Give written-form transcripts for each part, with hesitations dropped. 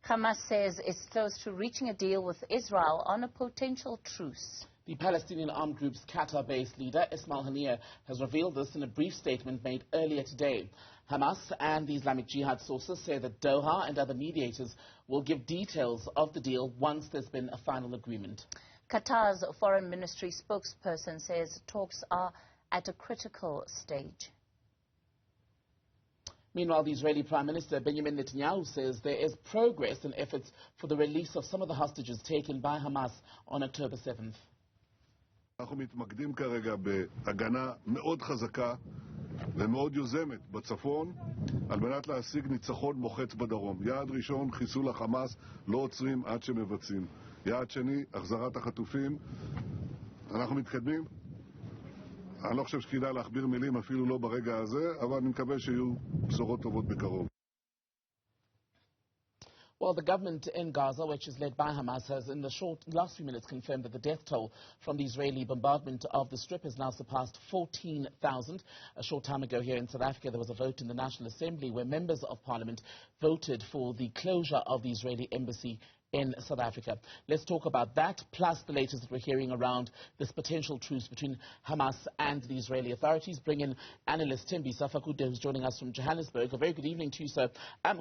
Hamas says it's close to reaching a deal with Israel on a potential truce. The Palestinian armed group's Qatar-based leader, Ismail Haniyeh, has revealed this in a brief statement made earlier today. Hamas and the Islamic Jihad sources say that Doha and other mediators will give details of the deal once there's been a final agreement. Qatar's foreign ministry spokesperson says talks are at a critical stage. Meanwhile, the Israeli Prime Minister Benjamin Netanyahu says there is progress in efforts for the release of some of the hostages taken by Hamas on October 7th. אנחנו מתמקדים כרגע בהגנה מאוד חזקה ומאוד יוזמת בצפון על מנת להשיג ניצחון מוחץ בדרום. יעד ראשון, חיסול החמאס, לא עוצרים עד שמבצעים. יעד שני, החזרת החטופים. אנחנו מתקדמים. אני לא חושב שכדאי להכביר מילים אפילו לא ברגע הזה, אבל אני מקווה שיהיו בשורות טובות בקרוב. Well, the government in Gaza, which is led by Hamas, has in the last few minutes confirmed that the death toll from the Israeli bombardment of the Strip has now surpassed 14,000. A short time ago here in South Africa, there was a vote in the National Assembly where members of Parliament voted for the closure of the Israeli embassy in South Africa. Let's talk about that, plus the latest that we're hearing around this potential truce between Hamas and the Israeli authorities. Bring in analyst Thembisa Fakude, who's joining us from Johannesburg. A very good evening to you, sir.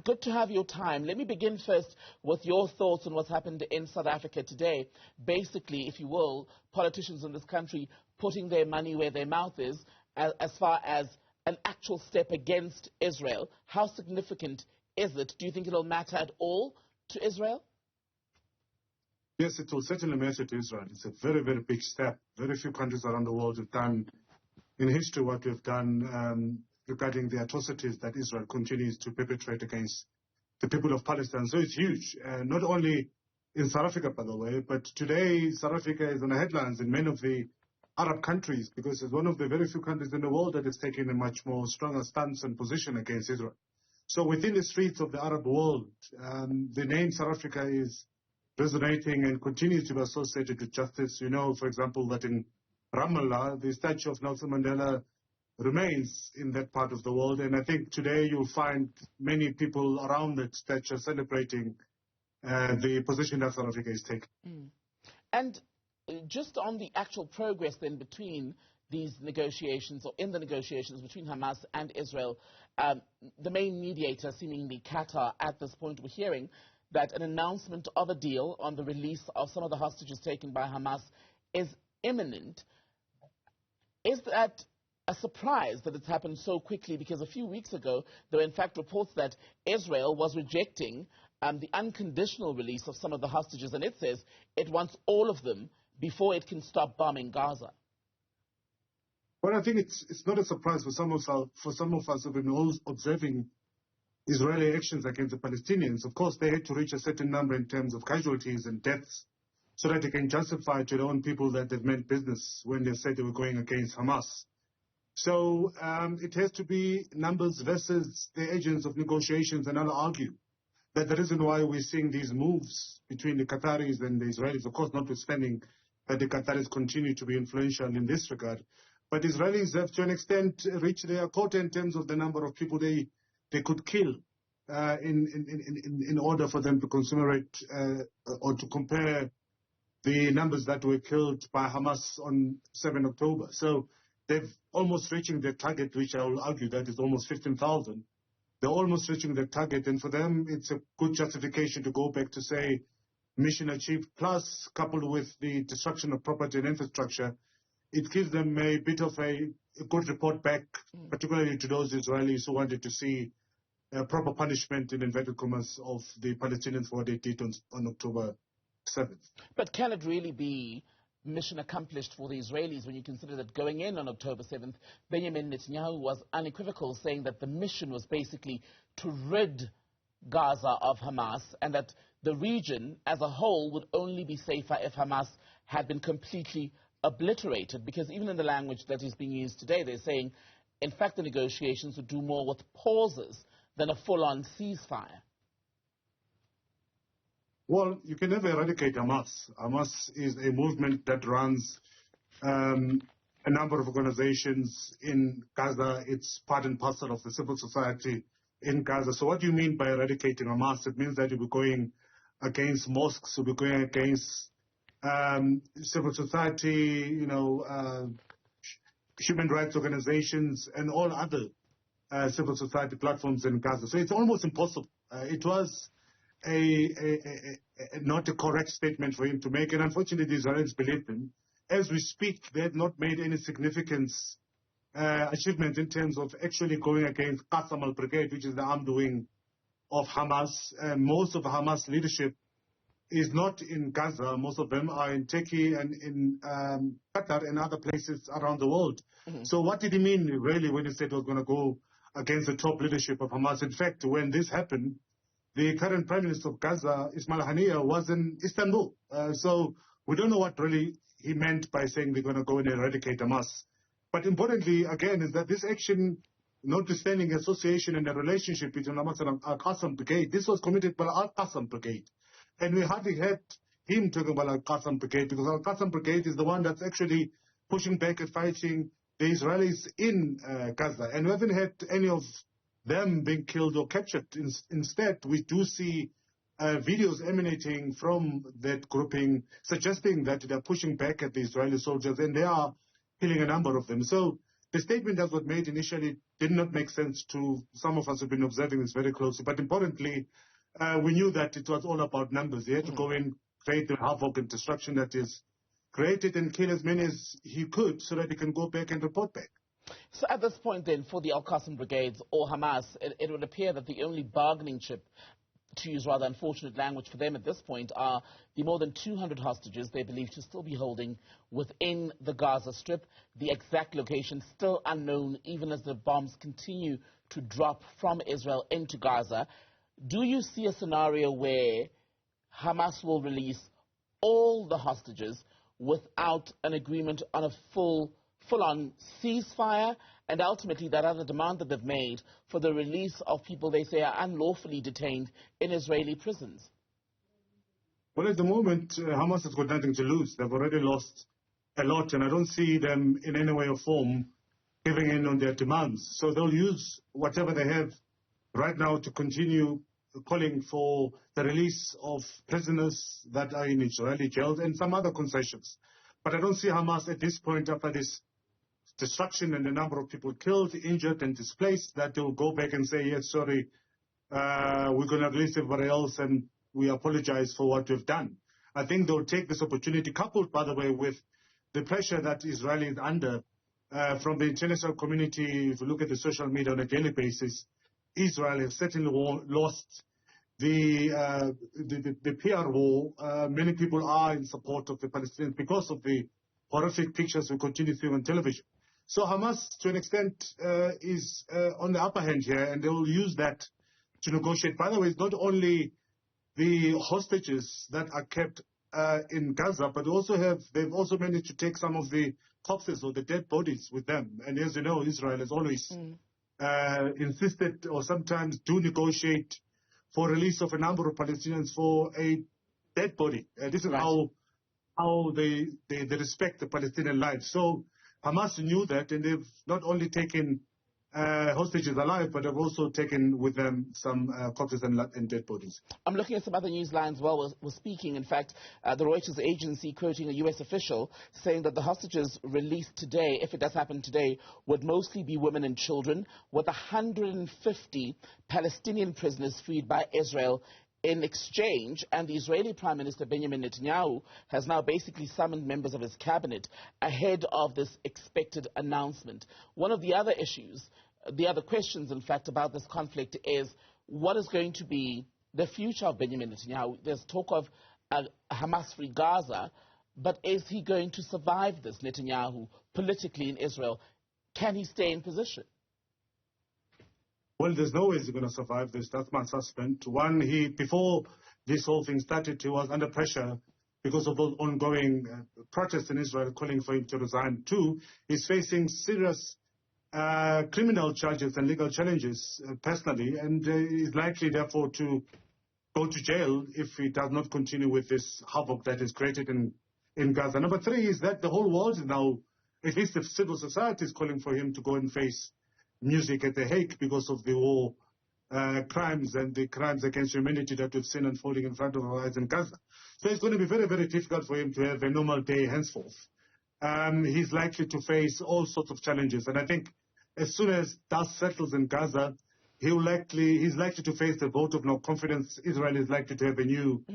Good to have your time. Let me begin first with your thoughts on what's happened in South Africa today. Basically, if you will, politicians in this country putting their money where their mouth is as far as an actual step against Israel. How significant is it? Do you think it'll matter at all to Israel? Yes, it will certainly matter to Israel. It's a very, very big step. Very few countries around the world have done in history what we've done regarding the atrocities that Israel continues to perpetrate against the people of Palestine. So it's huge, not only in South Africa, by the way, but today South Africa is on the headlines in many of the Arab countries because it's one of the very few countries in the world that is taking a much more stronger stance and position against Israel. So within the streets of the Arab world, the name South Africa is resonating and continues to be associated with justice. You know, for example, that in Ramallah, the statue of Nelson Mandela remains in that part of the world. And I think today you'll find many people around that statue celebrating the position that South Africa is taking. And just on the actual progress then between these negotiations, or in the negotiations between Hamas and Israel, the main mediator, seemingly Qatar, at this point we're hearing that an announcement of a deal on the release of some of the hostages taken by Hamas is imminent. Is that a surprise that it's happened so quickly? Because a few weeks ago, there were in fact reports that Israel was rejecting the unconditional release of some of the hostages, and it says it wants all of them before it can stop bombing Gaza. Well, I think it's not a surprise for some of us who've been observing Israeli actions against the Palestinians. Of course, they had to reach a certain number in terms of casualties and deaths so that they can justify to their own people that they've meant business when they said they were going against Hamas. So it has to be numbers versus the agents of negotiations, and I'll argue that the reason why we're seeing these moves between the Qataris and the Israelis, of course, notwithstanding that the Qataris continue to be influential in this regard, but Israelis have to an extent reached their quota in terms of the number of people they could kill in order for them to commemorate or to compare the numbers that were killed by Hamas on 7 October. So they've almost reaching their target, which I will argue that is almost 15,000. They're almost reaching their target, and for them it's a good justification to go back to say mission achieved, plus coupled with the destruction of property and infrastructure, it gives them a bit of a good report back, particularly to those Israelis who wanted to see proper punishment, in inverted commas, of the Palestinians for what they did on October 7th. But can it really be mission accomplished for the Israelis when you consider that going in on October 7th, Benjamin Netanyahu was unequivocal, saying that the mission was basically to rid Gaza of Hamas, and that the region as a whole would only be safer if Hamas had been completely obliterated? Because even in the language that is being used today, they're saying, in fact, the negotiations would do more with pauses than a full-on ceasefire. Well, you can never eradicate Hamas. Hamas is a movement that runs a number of organizations in Gaza. It's part and parcel of the civil society in Gaza. So what do you mean by eradicating Hamas? It means that you'll be going against mosques, you'll be going against civil society, human rights organizations, and all other civil society platforms in Gaza. So it's almost impossible. It was not a correct statement for him to make, and unfortunately the Israelis believed him. As we speak, they have not made any significant achievement in terms of actually going against Qassam al-Brigade, which is the armed wing of Hamas. Most of Hamas leadership is not in Gaza. Most of them are in Turkey and in Qatar and other places around the world. Mm-hmm. So what did he mean really when he said he was going to go against the top leadership of Hamas? In fact, when this happened, the current Prime Minister of Gaza, Ismail Haniyeh, was in Istanbul. So we don't know what really he meant by saying they're going to go and eradicate Hamas. But importantly, again, is that this action, notwithstanding association and the relationship between Hamas and Al-Qassam Brigade, this was committed by Al-Qassam Brigade. And we hardly heard him talking about Al-Qassam Brigade, because Al-Qassam Brigade is the one that's actually pushing back and fighting the Israelis in Gaza. And we haven't had any of them being killed or captured. Instead, we do see videos emanating from that grouping suggesting that they're pushing back at the Israeli soldiers, and they are killing a number of them. So the statement that was made initially did not make sense to some of us who've been observing this very closely. But importantly, we knew that it was all about numbers. He had to go in, create the havoc and destruction that is created, and kill as many as he could so that he can go back and report back. So at this point then, for the Al-Qassam brigades or Hamas, it would appear that the only bargaining chip, to use rather unfortunate language for them at this point, are the more than 200 hostages they believe to still be holding within the Gaza Strip. The exact location still unknown, even as the bombs continue to drop from Israel into Gaza. Do you see a scenario where Hamas will release all the hostages without an agreement on a full-on ceasefire, and ultimately that other demand that they've made for the release of people they say are unlawfully detained in Israeli prisons? Well, at the moment, Hamas has got nothing to lose. They've already lost a lot, and I don't see them in any way or form giving in on their demands. So they'll use whatever they have right now to continue calling for the release of prisoners that are in Israeli jails and some other concessions. But I don't see Hamas at this point, after this destruction and the number of people killed, injured, and displaced, that they'll go back and say, yes, sorry, we're going to release everybody else and we apologize for what we've done. I think they'll take this opportunity, coupled, by the way, with the pressure that Israel is under from the international community. If you look at the social media on a daily basis, Israel has certainly lost the PR war. Many people are in support of the Palestinians because of the horrific pictures we continue seeing on television. So Hamas, to an extent, is on the upper hand here, and they will use that to negotiate. By the way, it's not only the hostages that are kept in Gaza, but they've also managed to take some of the corpses or the dead bodies with them. And as you know, Israel has always insisted, or sometimes do negotiate, for release of a number of Palestinians for a dead body. This is how they respect the Palestinian life. So Hamas knew that, and they've not only taken hostages alive, but have also taken with them some corpses and dead bodies. I'm looking at some other news lines while we're speaking. In fact, the Reuters agency quoting a U.S. official saying that the hostages released today, if it does happen today, would mostly be women and children, with 150 Palestinian prisoners freed by Israel in exchange. And the Israeli Prime Minister Benjamin Netanyahu has now basically summoned members of his cabinet ahead of this expected announcement. One of the other issues, the other questions, in fact, about this conflict is what is going to be the future of Benjamin Netanyahu. There's talk of a Hamas-free Gaza, but is he going to survive this, Netanyahu, politically in Israel? Can he stay in position? Well, there's no way he's going to survive this. That's my suspect. One, before this whole thing started, he was under pressure because of those ongoing protests in Israel calling for him to resign. Two, he's facing serious criminal charges and legal challenges personally, and is likely, therefore, to go to jail if he does not continue with this havoc that is created in Gaza. Number three is that the whole world is now, at least the civil society, is calling for him to go and face music at The Hague because of the war crimes and the crimes against humanity that we've seen unfolding in front of our eyes in Gaza. So it's going to be very, very difficult for him to have a normal day henceforth. He's likely to face all sorts of challenges. And I think as soon as dust settles in Gaza, he's likely to face the vote of no confidence. Israel is likely to have a new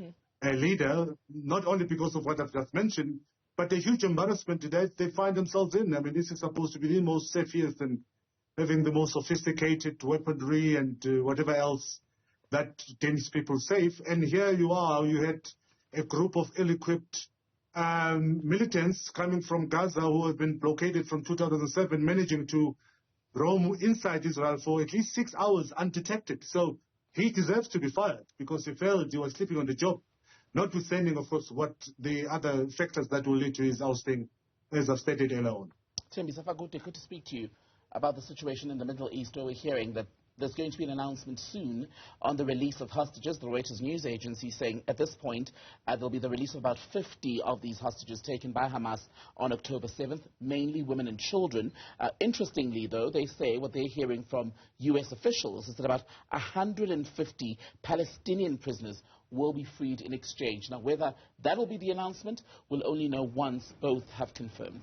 leader, not only because of what I've just mentioned, but the huge embarrassment that they find themselves in. I mean, this is supposed to be the most safest and having the most sophisticated weaponry and whatever else that deems people safe. And here you are, you had a group of ill-equipped militants coming from Gaza who have been blockaded from 2007, managing to roam inside Israel for at least 6 hours undetected. So he deserves to be fired because he felt he was sleeping on the job, notwithstanding, of course, what the other factors that will lead to his ousting, as I've stated earlier on. Thembisa Fakude, good to speak to you about the situation in the Middle East, where we're hearing that there's going to be an announcement soon on the release of hostages. The Reuters news agency saying at this point there'll be the release of about 50 of these hostages taken by Hamas on October 7th, mainly women and children. Interestingly, though, they say what they're hearing from U.S. officials is that about 150 Palestinian prisoners will be freed in exchange. Now, whether that will be the announcement, we'll only know once both have confirmed.